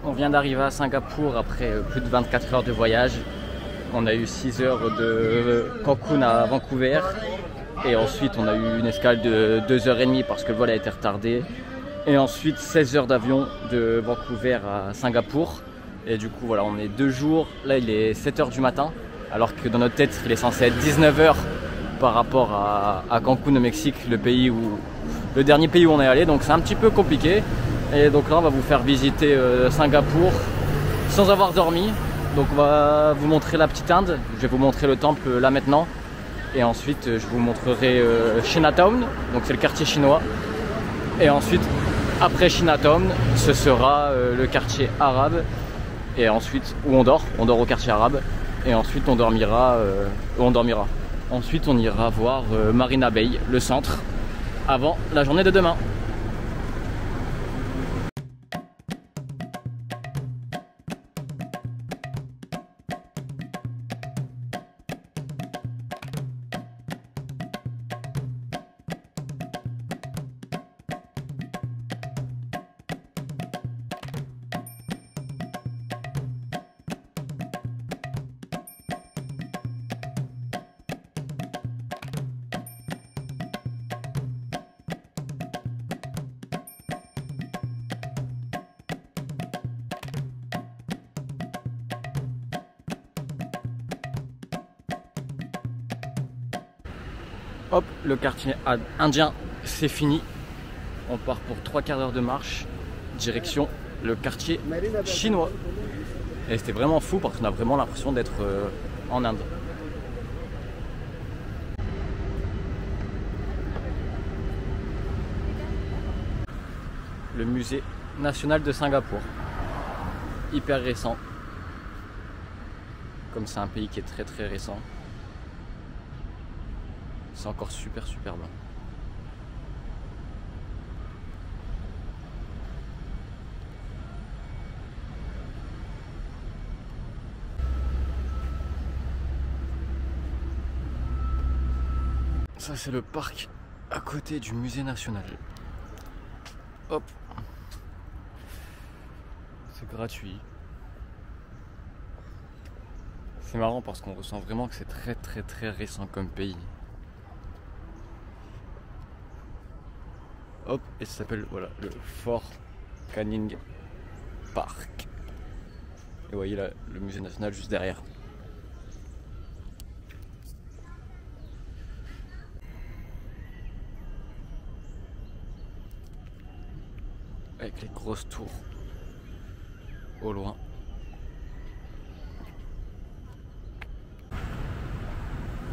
On vient d'arriver à Singapour après plus de 24 heures de voyage. On a eu 6 heures de Cancun à Vancouver. Et ensuite on a eu une escale de 2h30 parce que le vol a été retardé. Et ensuite 16 heures d'avion de Vancouver à Singapour. Et du coup voilà, on est 2 jours. Là il est 7 heures du matin. Alors que dans notre tête il est censé être 19 heures par rapport à Cancun au Mexique, le dernier pays où on est allé. Donc c'est un petit peu compliqué. Et donc là on va vous faire visiter Singapour sans avoir dormi. Donc on va vous montrer la petite Inde. Je vais vous montrer le temple là maintenant. Et ensuite je vous montrerai Chinatown. Donc c'est le quartier chinois. Et ensuite après Chinatown ce sera le quartier arabe. Et ensuite où on dort au quartier arabe. Et ensuite on dormira. Ensuite on ira voir Marina Bay, le centre, avant la journée de demain. Hop, le quartier indien, c'est fini. On part pour 3/4 d'heure de marche, direction le quartier chinois. Et c'était vraiment fou parce qu'on a vraiment l'impression d'être en Inde. Le musée national de Singapour. Hyper récent. Comme c'est un pays qui est très récent. C'est encore super bien. Ça c'est le parc à côté du musée national. Hop. C'est gratuit. C'est marrant parce qu'on ressent vraiment que c'est très récent comme pays. Hop, et ça s'appelle voilà, le Fort Canning Park. Et vous voyez là le musée national juste derrière. Avec les grosses tours au loin.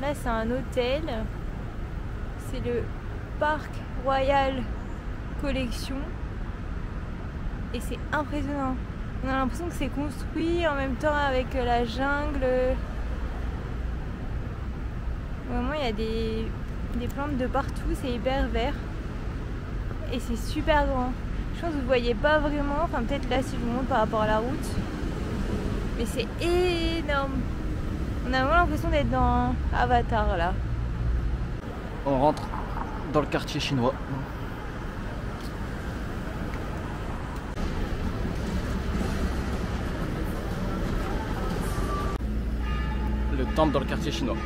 Là c'est un hôtel. C'est le Parc Royal Collection et c'est impressionnant. On a l'impression que c'est construit en même temps avec la jungle. Vraiment il y a des plantes de partout, c'est hyper vert et c'est super grand. Je pense que vous ne voyez pas vraiment, enfin peut-être là si je vous montre par rapport à la route, mais c'est énorme. On a vraiment l'impression d'être dans Avatar là. On rentre dans le quartier chinois. Le temple dans le quartier chinois.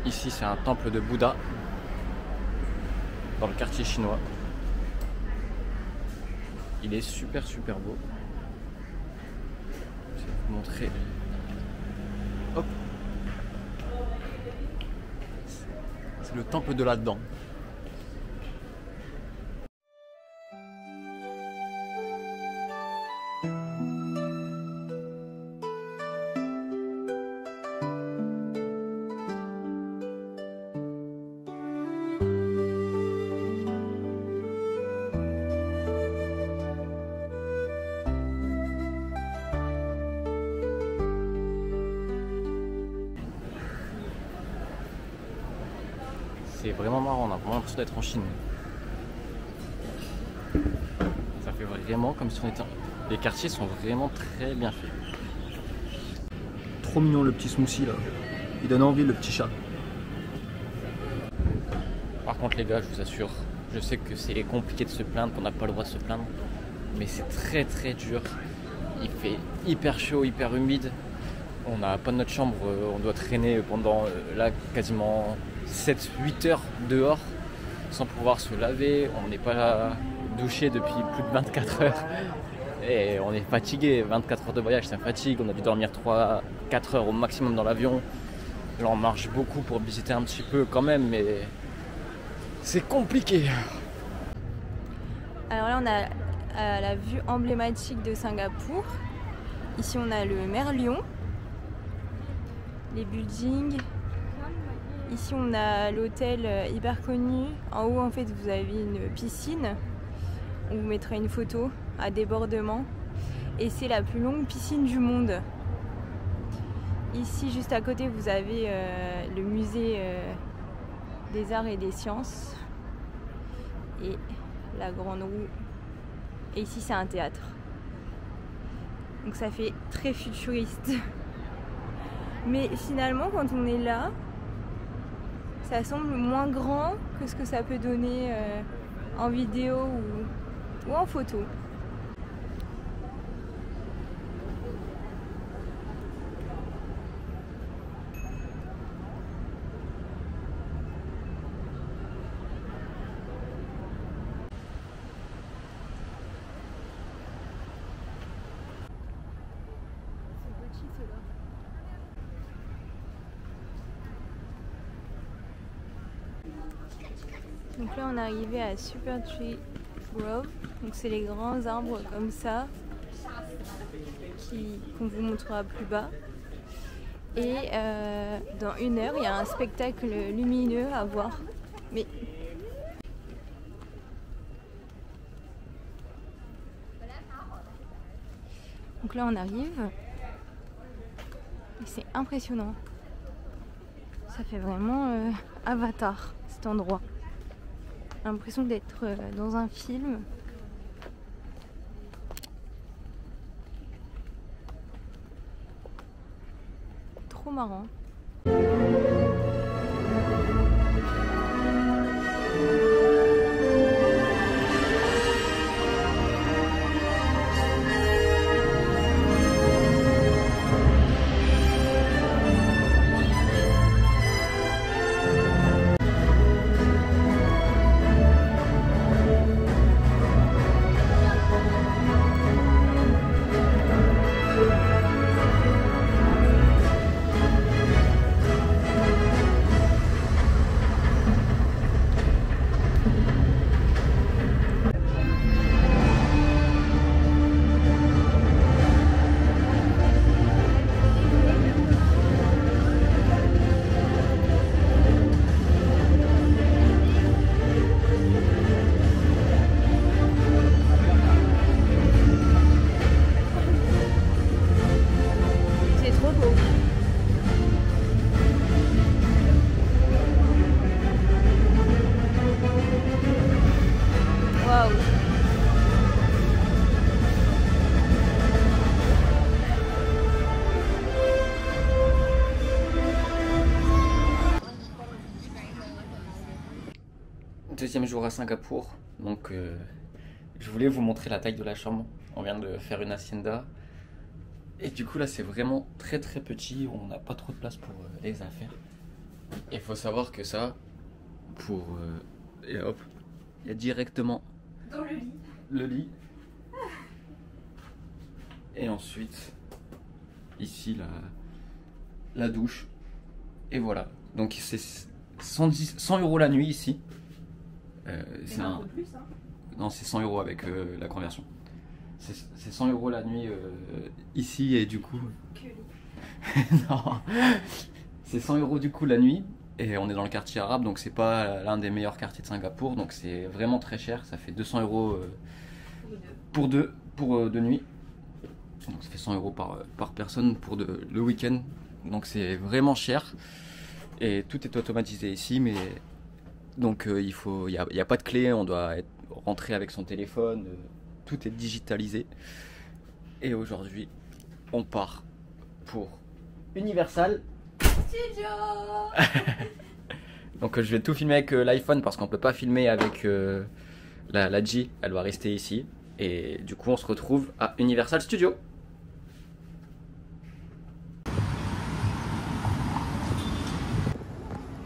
Ici c'est un temple de Bouddha dans le quartier chinois. Il est super beau. Je vais vous montrer. Hop. C'est le temple de là-dedans. vraiment marrant, on a vraiment l'impression d'être en Chine. Ça fait vraiment comme si on était... Les quartiers sont vraiment très bien faits. Trop mignon le petit smoothie là. Il donne envie le petit chat. Par contre les gars, je vous assure, je sais que c'est compliqué de se plaindre, qu'on n'a pas le droit de se plaindre, mais c'est très très dur. Il fait hyper chaud, hyper humide. On n'a pas de notre chambre, on doit traîner pendant là quasiment 7-8 heures dehors sans pouvoir se laver. On n'est pas douché depuis plus de 24 heures et on est fatigué. 24 heures de voyage, ça fatigue. On a dû dormir 3-4 heures au maximum dans l'avion. Là on marche beaucoup pour visiter un petit peu quand même, mais c'est compliqué. Alors là on a la vue emblématique de Singapour. Ici on a le Merlion, les buildings. Ici on a l'hôtel hyper connu. En haut en fait vous avez une piscine. On vous mettra une photo à débordement. Et c'est la plus longue piscine du monde. Ici juste à côté vous avez le musée des arts et des sciences. Et la grande roue. Et ici c'est un théâtre. Donc ça fait très futuriste. Mais finalement quand on est là, ça semble moins grand que ce que ça peut donner en vidéo ou en photo. Donc là on est arrivé à Super Tree Grove, donc c'est les grands arbres comme ça qu'on vous montrera plus bas. Et dans 1 heure il y a un spectacle lumineux à voir. Mais donc là on arrive et c'est impressionnant. Ça fait vraiment Avatar cet endroit. J'ai l'impression d'être dans un film. Trop marrant. Deuxième jour à Singapour, donc je voulais vous montrer la taille de la chambre. On vient de faire une hacienda et du coup là c'est vraiment très très petit, on n'a pas trop de place pour les affaires. Il faut savoir que ça, pour et hop, il y a directement dans le lit. Le lit. Et ensuite ici la douche. Et voilà, donc c'est 100 € la nuit ici. C'est un peu plus, hein. Non, c'est 100 € avec la conversion. C'est 100 € la nuit ici et du coup. Non, c'est 100 € du coup la nuit et on est dans le quartier arabe, donc c'est pas l'un des meilleurs quartiers de Singapour, donc c'est vraiment très cher. Ça fait 200 € pour deux nuits. Donc ça fait 100 € par personne pour le week-end. Donc c'est vraiment cher et tout est automatisé ici, mais Donc il n'y a pas de clé, on doit rentrer avec son téléphone, tout est digitalisé. Et aujourd'hui, on part pour Universal Studio. Donc je vais tout filmer avec l'iPhone parce qu'on peut pas filmer avec la G, elle doit rester ici. Et du coup on se retrouve à Universal Studios.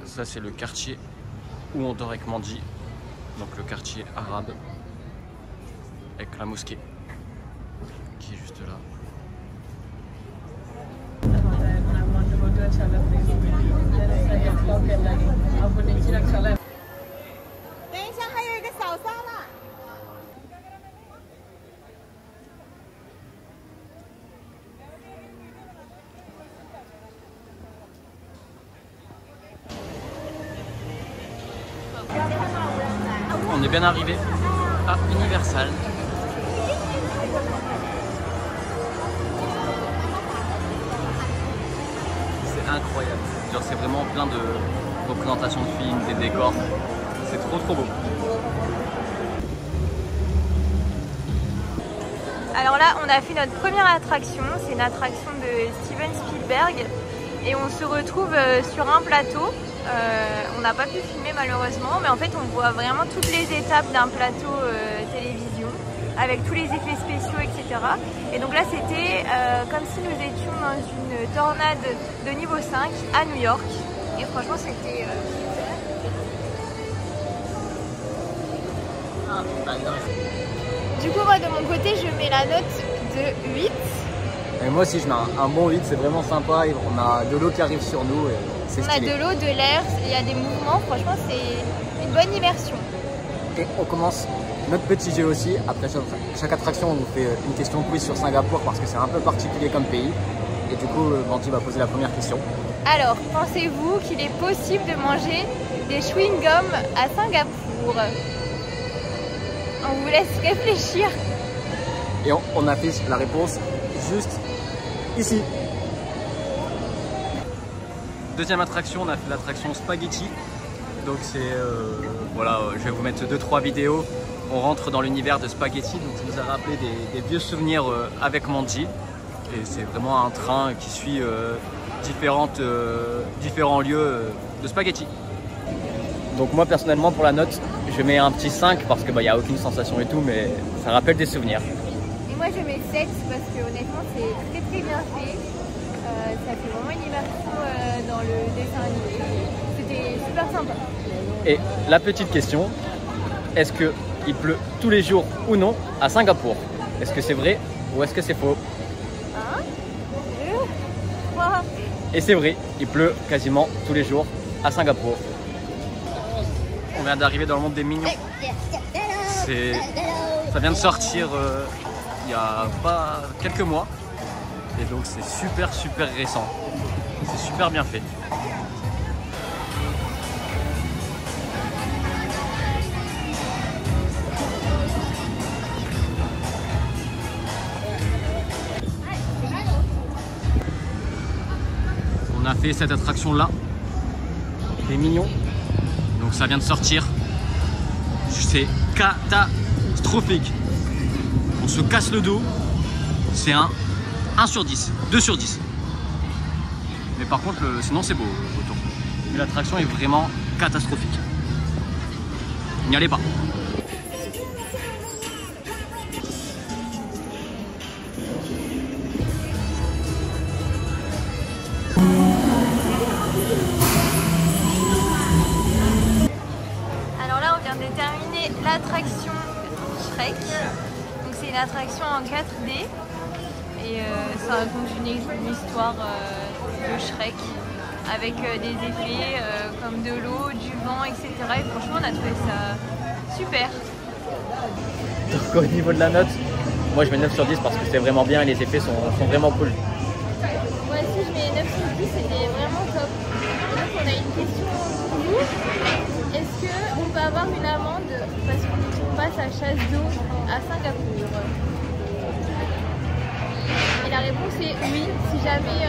Ça c'est le quartier où on dort avec Mandy, donc le quartier arabe, avec la mosquée qui est juste là. On est bien arrivé à Universal. C'est incroyable. Genre c'est vraiment plein de représentations de films, des décors. C'est trop beau. Alors là, on a fait notre première attraction. C'est une attraction de Steven Spielberg. Et on se retrouve sur un plateau. On n'a pas pu filmer malheureusement, mais en fait on voit vraiment toutes les étapes d'un plateau télévision avec tous les effets spéciaux, etc. Et donc là c'était comme si nous étions dans une tornade de niveau 5 à New York. Et franchement c'était Du coup moi de mon côté je mets la note de 8. Et moi aussi je mets un bon 8, c'est vraiment sympa. On a de l'eau qui arrive sur nous. Et on a de l'eau, de l'air, il y a des mouvements, franchement c'est une bonne immersion. Et on commence notre petit jeu aussi. Après chaque attraction on nous fait une question quiz sur Singapour parce que c'est un peu particulier comme pays. Et du coup Mandy va poser la première question. Alors, pensez-vous qu'il est possible de manger des chewing-gums à Singapour? On vous laisse réfléchir. Et on affiche la réponse juste ici. Deuxième attraction, on a fait l'attraction Spaghetti. Donc c'est voilà, je vais vous mettre 2-3 vidéos. On rentre dans l'univers de Spaghetti, donc ça nous a rappelé des vieux souvenirs avec Mandy. Et c'est vraiment un train qui suit différents lieux de Spaghetti. Donc moi personnellement pour la note, je mets un petit 5 parce que n'y a aucune sensation et tout, mais ça rappelle des souvenirs. Et moi je mets 7 parce que honnêtement c'est très bien fait. Ça fait vraiment une immersion dans le dessin animé. C'était super sympa. Et la petite question, est-ce qu'il pleut tous les jours ou non à Singapour? Est-ce que c'est vrai ou est-ce que c'est faux? 1, 2, 3. Et c'est vrai, il pleut quasiment tous les jours à Singapour. On vient d'arriver dans le monde des mignons. Ça vient de sortir il y a pas quelques mois. Et donc c'est super récent. C'est super bien fait. On a fait cette attraction là, les mignons. Donc ça vient de sortir. C'est catastrophique. On se casse le dos. C'est un 1 sur 10, 2 sur 10. Mais par contre, sinon c'est beau autour. Mais l'attraction est vraiment catastrophique. N'y allez pas. Alors là, on vient de terminer l'attraction Shrek. Donc c'est une attraction en 4D. Et ça raconte une histoire de Shrek avec des effets comme de l'eau, du vent, etc. Et franchement, on a trouvé ça super. Donc au niveau de la note, moi je mets 9 sur 10 parce que c'est vraiment bien et les effets sont vraiment cool. Moi aussi, je mets 9 sur 10, c'était vraiment top. Et donc, on a une question pour vous. Est-ce qu'on peut avoir une amende parce qu'on passe à chasse d'eau à Singapour? Et la réponse est oui, si jamais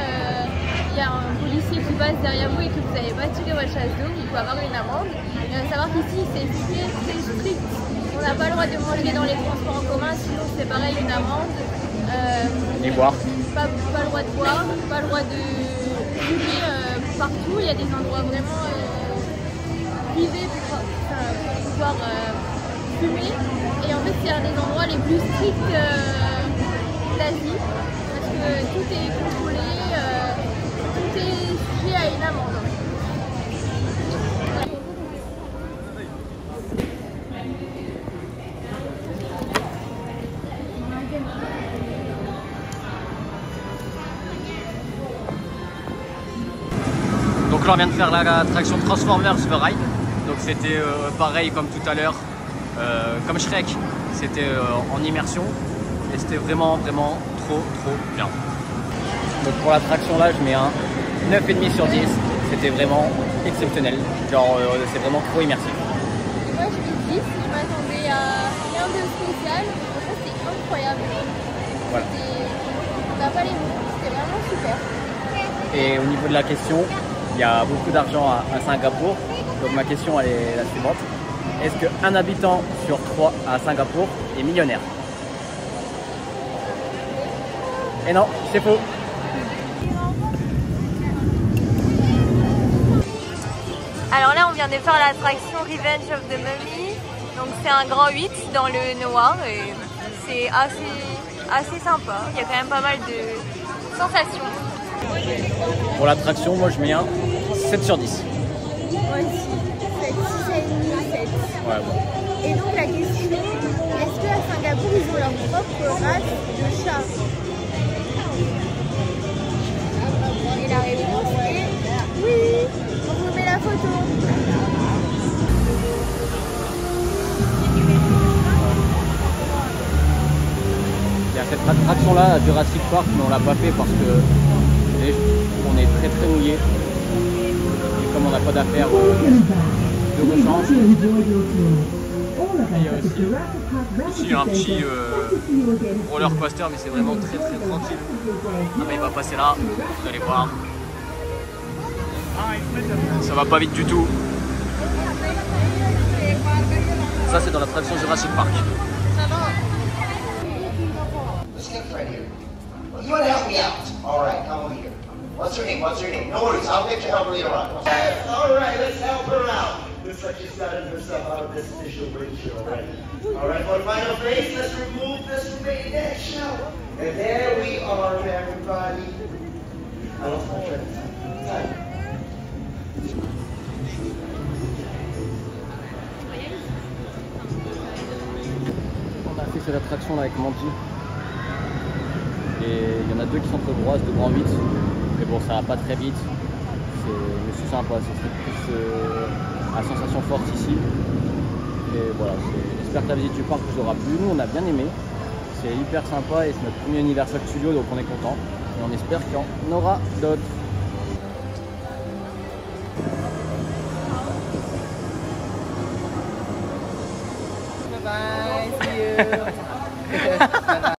il y y a un policier qui passe derrière vous et que vous n'avez pas tiré votre chasse d'eau, vous pouvez avoir une amende. Il faut savoir qu'ici c'est très strict. On n'a pas le droit de manger dans les transports en commun, sinon c'est pareil, une amende. Et boire. Pas le droit de boire, pas le droit de fumer partout. Il y a des endroits vraiment privés pour pouvoir fumer. Et en fait c'est un des endroits les plus stricts d'Asie. Parce que tout est contrôlé, tout est sujet à une amende. Donc là on vient de faire l'attraction Transformers The Ride. Donc c'était pareil comme tout à l'heure, comme Shrek, c'était en immersion. Et c'était vraiment trop bien. Donc pour l'attraction là je mets un 9,5 sur 10. C'était vraiment exceptionnel. Genre c'est vraiment trop immersif. Et moi je mets 10, je m'attendais à rien de spécial. Franchement c'était incroyable. Voilà. On n'a pas les mots, c'était vraiment super. Et au niveau de la question, il y a beaucoup d'argent à Singapour. Donc ma question elle est la suivante. Est-ce qu'un habitant sur 3 à Singapour est millionnaire? Et non, c'est faux. Alors là on vient de faire l'attraction Revenge of the Mummy. Donc c'est un grand 8 dans le noir et c'est assez sympa. Il y a quand même pas mal de sensations. Pour l'attraction, moi je mets un 7 sur 10. Moi aussi, 7, 6,5, 7. Ouais, bon. Et donc la question, est-ce qu'à Singapour ils ont leur propre race de chat? Et la réponse est oui. On vous met la photo. Il y a cette attraction là à Jurassic Park, mais on l'a pas fait parce que on est très mouillé. Et comme on n'a pas d'affaires de rechange. Il y a aussi un petit roller coaster, mais c'est vraiment très tranquille. Ah bah il va passer là, vous allez voir. Ça va pas vite du tout. Ça c'est dans l'attraction Jurassic Park. You want to help me out? All right, come over here. What's her name? What's her name? No worries, I'll get you help her later on. All right, let's help her out. Looks like she's gotten herself out of this official windshield already. All right, for the final face, let's remove this remaining eggshell. And there we are, everybody. I lost my train of thought. On a fait cette attraction là avec Mandy. Et il y en a deux qui s'entrebroissent de grand 8. Mais bon, ça va pas très vite. Mais c'est sympa, c'est plus à sensation forte ici. Et voilà, j'espère que la visite du parc vous aura plu. Nous, on a bien aimé. C'est hyper sympa et c'est notre premier Universal Studio, donc on est content. Et on espère qu'il y en aura d'autres. Bye bye, see you.